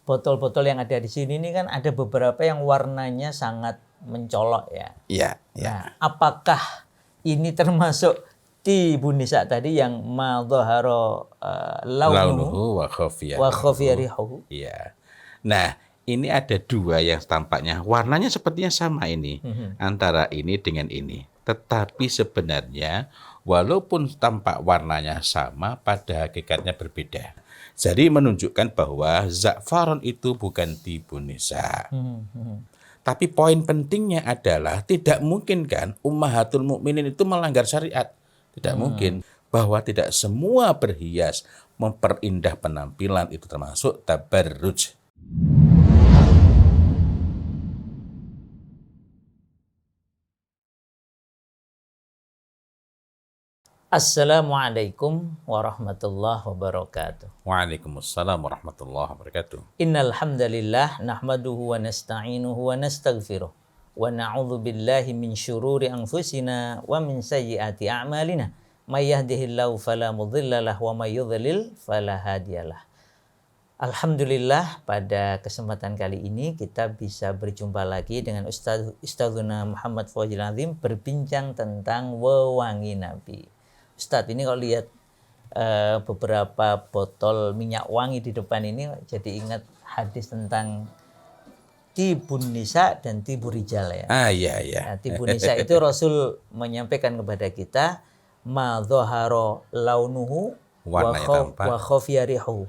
botol-botol yang ada di sini ini kan ada beberapa yang warnanya sangat mencolok ya. Iya, iya. Nah, apakah ini termasuk tibun nisa tadi yang ma dhahara launuhu Launuhu wa khafiya rihuhu? Iya. Nah, ini ada dua yang tampaknya warnanya sepertinya sama ini antara ini dengan ini. Tetapi sebenarnya walaupun tampak warnanya sama, pada hakikatnya berbeda. Jadi menunjukkan bahwa za'faron itu bukan tibun nisa. Tapi poin pentingnya adalah tidak mungkin kan ummahatul mukminin itu melanggar syariat. Tidak mungkin. Bahwa tidak semua berhias memperindah penampilan itu termasuk tabarruj. Assalamualaikum warahmatullahi wabarakatuh. Waalaikumsalam warahmatullahi wabarakatuh. Innal hamdalillah nahmaduhu wa nasta'inuhu wa nastaghfiruh wa na'udzu billahi min syururi anfusina wa min sayyiati a'malina. May yahdihillahu fala mudhillalah wa may yudhlil fala hadiyalah. Alhamdulillah, pada kesempatan kali ini kita bisa berjumpa lagi dengan Ustadzuna Muhammad Fawzil Azim berbincang tentang wewangi Nabi. Ustadz, ini kalau lihat beberapa botol minyak wangi di depan ini jadi ingat hadis tentang tibun nisa dan tibur rijal ya. Iya, iya. Nah, tibun nisa itu Rasul menyampaikan kepada kita ma dhahara launuhu wa khafiya rihuhu.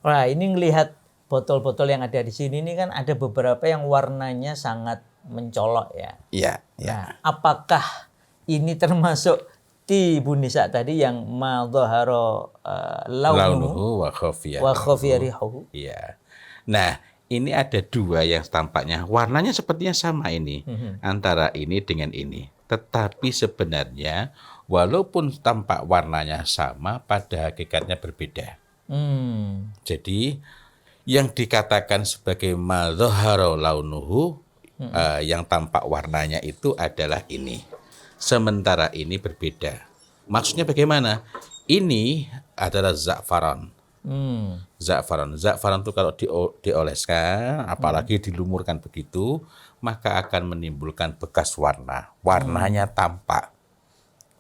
Nah, ini ngelihat botol-botol yang ada di sini ini kan ada beberapa yang warnanya sangat mencolok ya. Iya, iya. Nah, apakah ini termasuk tibun nisa tadi yang ma dhahara launuhu wa khafiya rihuhu? Iya. Nah, ini ada dua yang tampaknya warnanya sepertinya sama ini antara ini dengan ini. Tetapi sebenarnya walaupun tampak warnanya sama, pada hakikatnya berbeda. Jadi yang dikatakan sebagai ma dhahara launuhu, yang tampak warnanya itu adalah ini. Sementara ini berbeda. Maksudnya bagaimana? Ini adalah za'faran. Za'faran itu kalau dioleskan, apalagi dilumurkan begitu, maka akan menimbulkan bekas warna. Warnanya tampak.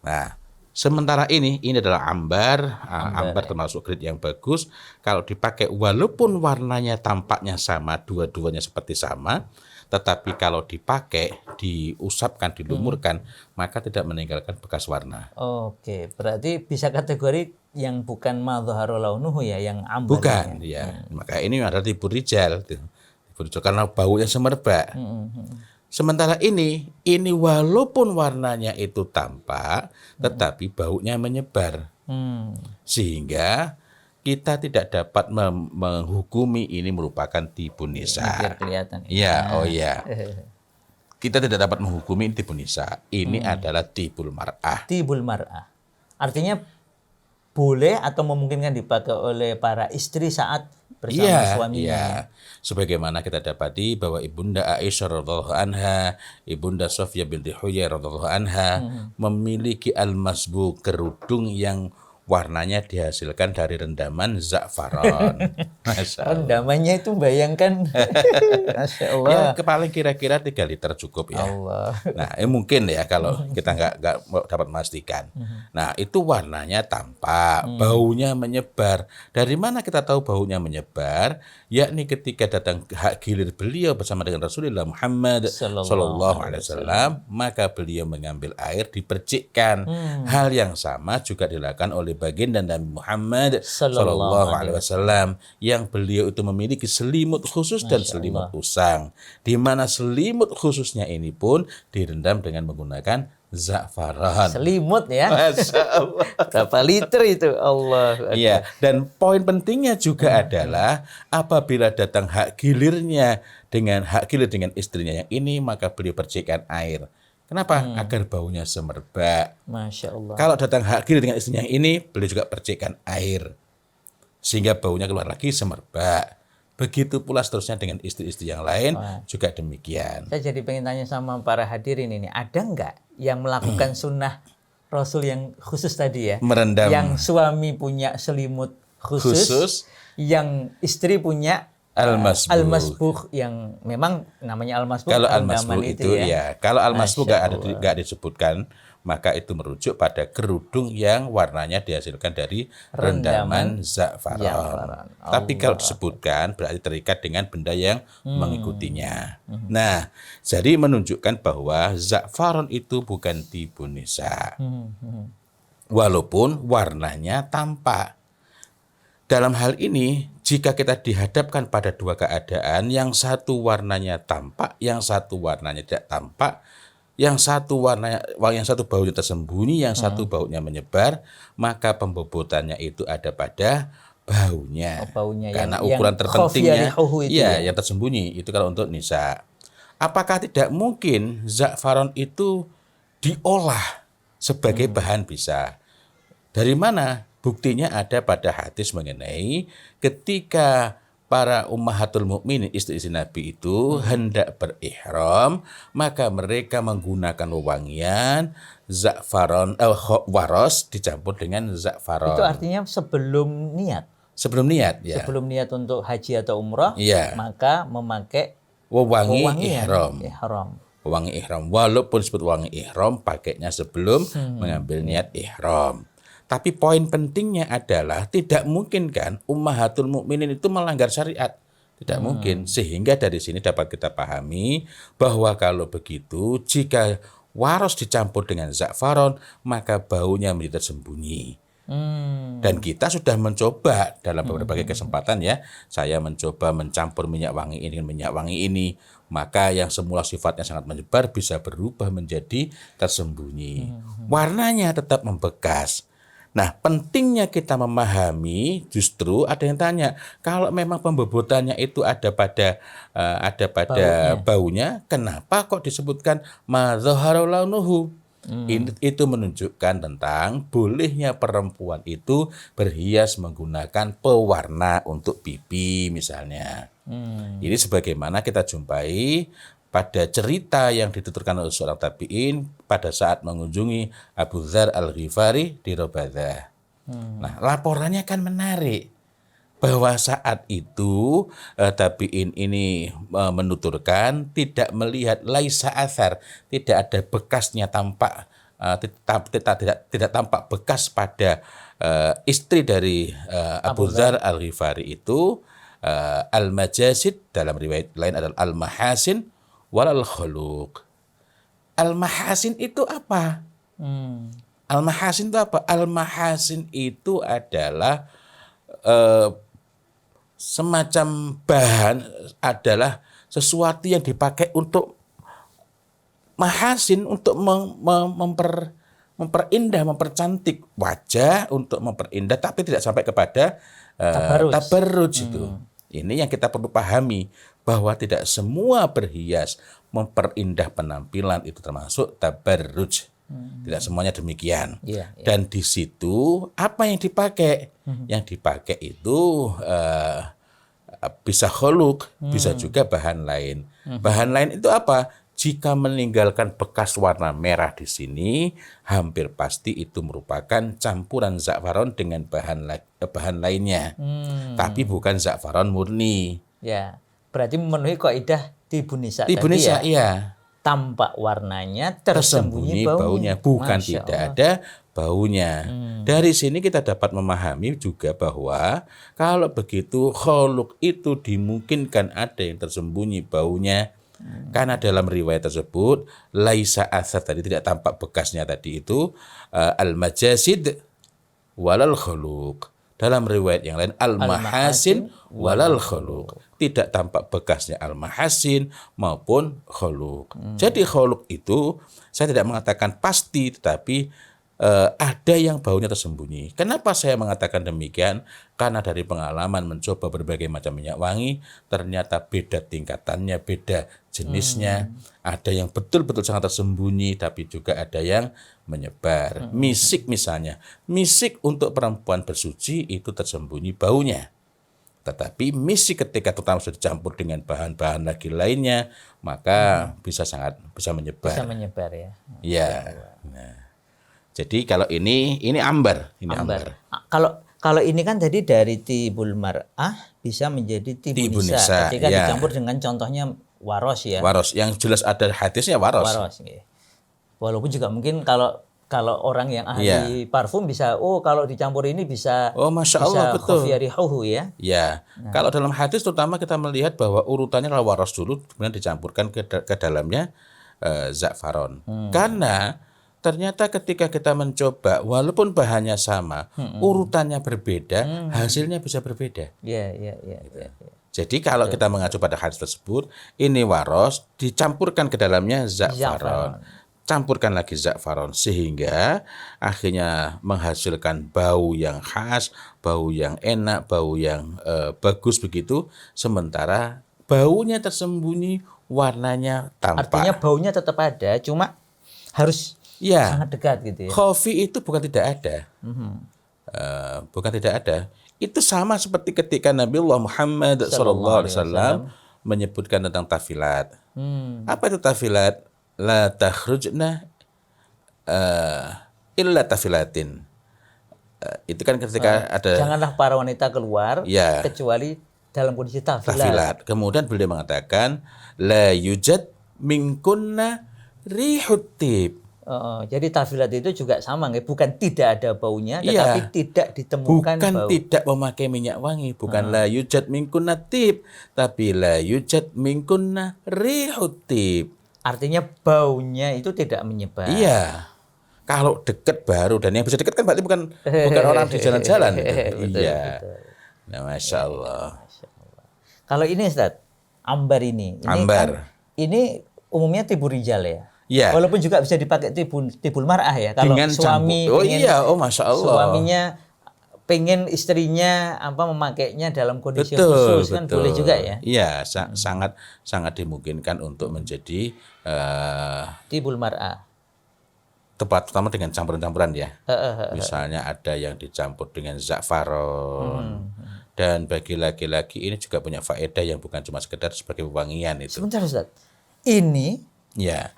Nah, sementara ini adalah ambar. Ambar termasuk grade yang bagus. Kalau dipakai walaupun warnanya tampaknya sama, dua-duanya seperti sama, tetapi kalau dipakai, diusapkan, dilumurkan, maka tidak meninggalkan bekas warna. Oke, berarti bisa kategori yang bukan ma dhahara launuhu ya, yang ambar. Bukan, ya. Maka ini adalah tibur rijal. Karena baunya semerbak. Sementara ini walaupun warnanya itu tampak, tetapi baunya menyebar. Sehingga kita tidak dapat menghukumi ini merupakan tibun nisa. Biar kelihatan. Iya, oh iya. Kita tidak dapat menghukumi ini tibun nisa. Ini adalah tibul mar'ah. Tibul mar'ah. Artinya boleh atau memungkinkan dipakai oleh para istri saat bersama suaminya. Iya. Sebagaimana kita dapati bahwa Ibunda Aisyah radhiyallahu anha, Ibunda Sofia binti Huyai radhiyallahu anha memiliki al-masbu, kerudung yang warnanya dihasilkan dari rendaman za'faron. Rendamannya itu bayangkan. Masya Allah. Ya, paling kira-kira 3 liter cukup ya. Allah. Nah, mungkin ya kalau kita nggak dapat memastikan. Nah, itu warnanya tampak, baunya menyebar. Dari mana kita tahu baunya menyebar? Yakni ketika datang hak gilir beliau bersama dengan Rasulullah Muhammad Sallallahu Alaihi Wasallam, maka beliau mengambil air, dipercikkan. Hal yang sama juga dilakukan oleh baginda Nabi Muhammad Sallallahu Alaihi Wasallam, yang beliau itu memiliki selimut khusus dan selimut usang, di mana selimut khususnya ini pun direndam dengan menggunakan za'faran. Selimut ya. Masya Allah. Berapa liter itu? Allah. Iya, dan poin pentingnya juga adalah apabila datang hak gilir dengan istrinya yang ini, maka beliau percikan air. Kenapa? Agar baunya semerbak. Masya Allah. Kalau datang hak gilir dengan istrinya yang ini, beliau juga percikan air. Sehingga baunya keluar lagi semerbak. Begitu pula seterusnya dengan istri-istri yang lain juga demikian. Saya jadi pengen tanya sama para hadirin ini, ada nggak yang melakukan sunnah Rasul yang khusus tadi ya? Merendam. Yang suami punya selimut khusus, yang istri punya Al-masbugh. Al-masbugh yang memang namanya al-masbugh Kalau rendaman al-masbugh itu ya, kalau al-masbugh Masya Allah. nggak disebutkan, maka itu merujuk pada kerudung yang warnanya dihasilkan dari rendaman za'faron. Za'faron. Tapi kalau Allah. disebutkan berarti terikat dengan benda yang mengikutinya. Nah, jadi menunjukkan bahwa za'faron itu bukan tibu nisa. Walaupun warnanya tampak. Dalam hal ini, jika kita dihadapkan pada dua keadaan, yang satu warnanya tampak, yang satu warnanya tidak tampak, yang satu baunya tersembunyi, yang satu baunya menyebar, maka pembobotannya itu ada pada baunya. Baunya Karena yang ukuran terpentingnya, khafiyarihuhu itu ya? yang tersembunyi itu kalau untuk nisa. Apakah tidak mungkin za'faron itu diolah sebagai bahan bisa? Dari mana? Buktinya ada pada hadis mengenai ketika para ummahatul mukminin istri-istri Nabi itu hendak berihram, maka mereka menggunakan wewangian za'faron waros dicampur dengan za'faron. Itu artinya sebelum niat. Sebelum niat ya. Sebelum niat untuk haji atau umrah, Iya. maka memakai Wewangi wewangian ihram. Wewangi ihram. Walaupun disebut wewangi ihram, pakainya sebelum mengambil niat ihram. Tapi poin pentingnya adalah tidak mungkin kan ummahatul mukminin itu melanggar syariat. Tidak mungkin. Sehingga dari sini dapat kita pahami bahwa kalau begitu jika waros dicampur dengan za'faron maka baunya menjadi tersembunyi. Dan kita sudah mencoba dalam berbagai kesempatan ya. Saya mencoba mencampur minyak wangi ini dengan minyak wangi ini. Maka yang semula sifatnya sangat menyebar bisa berubah menjadi tersembunyi. Warnanya tetap membekas. Nah, pentingnya kita memahami, justru ada yang tanya, kalau memang pembobotannya itu ada pada baunya, kenapa kok disebutkan ma dhahara launuhu? Itu menunjukkan tentang bolehnya perempuan itu berhias menggunakan pewarna untuk pipi misalnya. Ini sebagaimana kita jumpai pada cerita yang dituturkan oleh seorang tabi'in pada saat mengunjungi Abu Dzar Al-Ghifari di Robadah. Nah, laporannya kan menarik bahwa saat itu tabi'in ini menuturkan tidak melihat laisa athar, tidak ada bekasnya tampak, tidak tampak bekas pada istri dari Abu Dzar Al-Ghifari itu al-majasid, dalam riwayat lain adalah al-mahasin walal khuluq. Al-mahasin itu apa? Al-mahasin itu apa? Al-mahasin itu adalah semacam bahan, adalah sesuatu yang dipakai untuk mahasin, untuk memperindah, mempercantik wajah, untuk memperindah, tapi tidak sampai kepada tabarruj itu. Ini yang kita perlu pahami, bahwa tidak semua berhias memperindah penampilan itu termasuk tabarruj. Tidak semuanya demikian. Dan di situ apa yang dipakai? Yang dipakai itu bisa khuluq, bisa juga bahan lain. Bahan lain itu apa? Jika meninggalkan bekas warna merah di sini, hampir pasti itu merupakan campuran za'faron dengan bahan lainnya. Tapi bukan za'faron murni. Ya, berarti memenuhi kaidah tibu nisa Tibu tadi nisa, ya. iya. Tampak warnanya, tersembunyi baunya. Bukan Masya tidak Allah. ada baunya. Dari sini kita dapat memahami juga bahwa kalau begitu khuluq itu dimungkinkan ada yang tersembunyi baunya. Karena dalam riwayat tersebut laisa athar, tadi tidak tampak bekasnya tadi itu al-majasid walal khuluq. Dalam riwayat yang lain al-mahasin walal khuluq. Tidak tampak bekasnya al-mahasin maupun khuluq. Jadi khuluq itu saya tidak mengatakan pasti, tetapi ada yang baunya tersembunyi. Kenapa saya mengatakan demikian? Karena dari pengalaman mencoba berbagai macam minyak wangi, ternyata beda tingkatannya, beda jenisnya. Ada yang betul-betul sangat tersembunyi, tapi juga ada yang menyebar. Misik misalnya. Misik untuk perempuan bersuci itu tersembunyi baunya. Tetapi misik ketika terutama sudah dicampur dengan bahan-bahan lagi lainnya, maka bisa menyebar. Bisa menyebar ya. Ya. Nah. Jadi kalau ini ambar, Ambar. Kalau Kalau ini kan tadi dari tibul mar'ah bisa menjadi tibun Tibun nisa. nisa, Ketika ya. dicampur dengan contohnya waros ya. Waros, yang jelas ada hadisnya waros. Waros. Nggih. Walaupun juga mungkin kalau orang yang ahli Iya. parfum bisa, kalau dicampur ini bisa Oh, Masya Allah, betul. khafiyah rihuhu ya. Ya, kalau dalam hadis terutama kita melihat bahwa urutannya adalah waros dulu, kemudian dicampurkan ke dalamnya za'faron. Karena ternyata ketika kita mencoba, walaupun bahannya sama, urutannya berbeda, hasilnya bisa berbeda. Iya. Jadi kalau kita mengacu pada hadis tersebut, ini waros dicampurkan ke dalamnya za'faron. Campurkan lagi za'faron sehingga akhirnya menghasilkan bau yang khas, bau yang enak, bau yang bagus begitu. Sementara baunya tersembunyi, warnanya tampak. Artinya baunya tetap ada, cuma harus sangat dekat gitu ya. Kopi itu bukan tidak ada, bukan tidak ada. Itu sama seperti ketika Nabiullah Muhammad SAW menyebutkan tentang tafilat. Apa itu tafilat? La takhrujna illa tafilatin. Itu kan ketika ada janganlah para wanita keluar kecuali dalam kondisi tafilat. Kemudian beliau mengatakan la yujad minkunna rihut tib. Jadi tafilat itu juga sama, bukan tidak ada baunya, tetapi tidak ditemukan bukan bau. Tidak memakai minyak wangi, bukan la yujad minkunna tib, tapi la yujad minkunna rihut tib. Artinya baunya itu tidak menyebar. Iya. Kalau dekat baru, dan yang bisa dekat kan berarti bukan orang di jalan-jalan. Iya. Nah, Masya Allah. Kalau ini Ustaz, ambar ini ambar. Ini umumnya tibur rijal ya. Iya. Walaupun juga bisa dipakai tibul mar'ah ya. Kalau dengan suami Masya Allah. Suaminya pengen istrinya memakainya dalam kondisi khusus kan boleh juga ya. Iya, sangat dimungkinkan untuk menjadi tibul mar'ah. Tepat, terutama dengan campuran-campuran ya. Misalnya ada yang dicampur dengan za'faron. Dan bagi laki-laki ini juga punya faedah yang bukan cuma sekedar sebagai wewangian itu. Sebentar Ustaz. Ini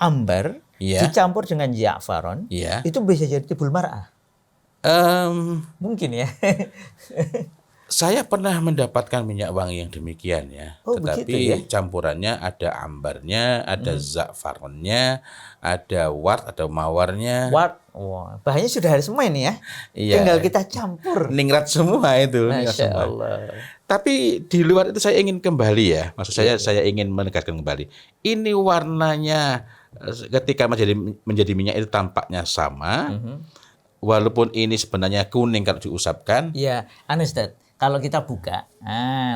ambar dicampur dengan za'faron, itu bisa jadi tibul mar'ah. Mungkin ya. Saya pernah mendapatkan minyak wangi yang demikian ya. Tetapi campurannya ada ambarnya, ada za'faronnya, ada wart atau mawarnya. Wart, bahannya sudah ada semua ini ya. Tinggal kita campur. Ningrat semua itu. Masya Allah. Tapi di luar itu saya ingin kembali ya. Maksud saya ingin menegaskan kembali. Ini warnanya ketika menjadi minyak itu tampaknya sama. Walaupun ini sebenarnya kuning kalau diusapkan. Iya, Ustaz. Kalau kita buka,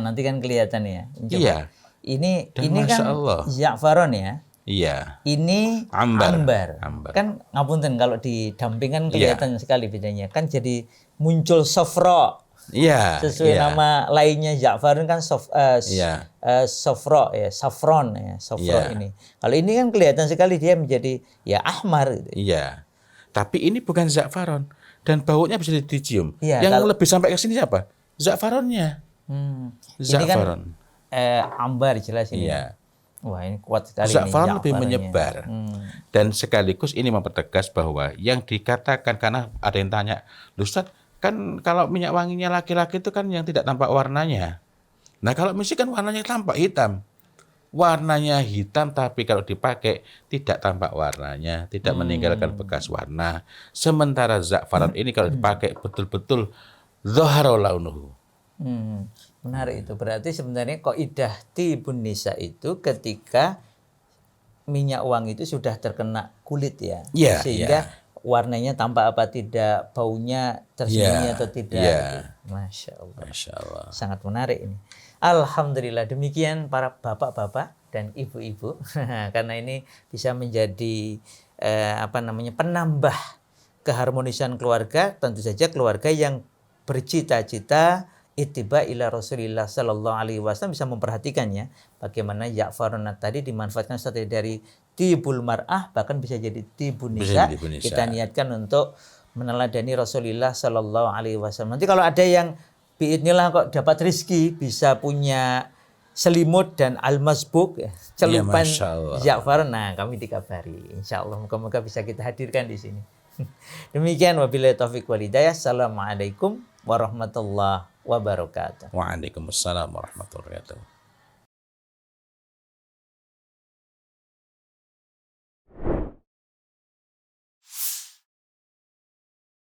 nanti kan kelihatan ya. Coba. Iya. Ini kan za'faron ya. Iya. Ini ambar. Kan ngapunten kalau didampingkan kelihatan sekali bedanya. Kan jadi muncul sofro. Iya. Sesuai nama lainnya za'faron kan sofro ya, saffron ya, sofro ini. Kalau ini kan kelihatan sekali dia menjadi ya ahmar gitu. Iya. Tapi ini bukan za'faron dan baunya bisa dicium. Iya, yang lebih sampai ke sini siapa? Za'faronnya. Za'faron. Ini kan ambar jelas ini. Iya. Wah, ini kuat sekali. Za'faron lebih menyebar. Dan sekaligus ini mempertegas bahwa yang dikatakan, karena ada yang tanya, Ustaz, kan kalau minyak wanginya laki-laki itu kan yang tidak tampak warnanya. Nah, kalau misi kan warnanya tampak hitam. Warnanya hitam tapi kalau dipakai tidak tampak warnanya, tidak meninggalkan bekas warna. Sementara za'faron ini kalau dipakai betul-betul zahara launuhu. Menarik itu. Berarti sebenarnya qaidah tibun nisa itu ketika minyak wangi itu sudah terkena kulit ya. Sehingga warnanya tampak apa tidak, baunya tersembunyi atau tidak. Gitu. Masya Allah. Sangat menarik ini. Alhamdulillah, demikian para bapak-bapak dan ibu-ibu. Karena ini bisa menjadi penambah keharmonisan keluarga, tentu saja keluarga yang bercita-cita ittiba ila Rasulillah sallallahu alaihi wasallam bisa memperhatikannya bagaimana za'faron tadi dimanfaatkan dari tibul mar'ah bahkan bisa jadi tibun nisa. Kita niatkan untuk meneladani Rasulullah sallallahu alaihi wasallam. Nanti kalau ada yang biidznillah kok dapat rezeki bisa punya selimut dan al-masbuk celupan za'faron, nah kami dikabari insyaallah moga-moga bisa kita hadirkan di sini. Demikian wabillahi taufik wal hidayah. Assalamualaikum warahmatullahi wabarakatuh. Waalaikumsalam warahmatullahi wabarakatuh.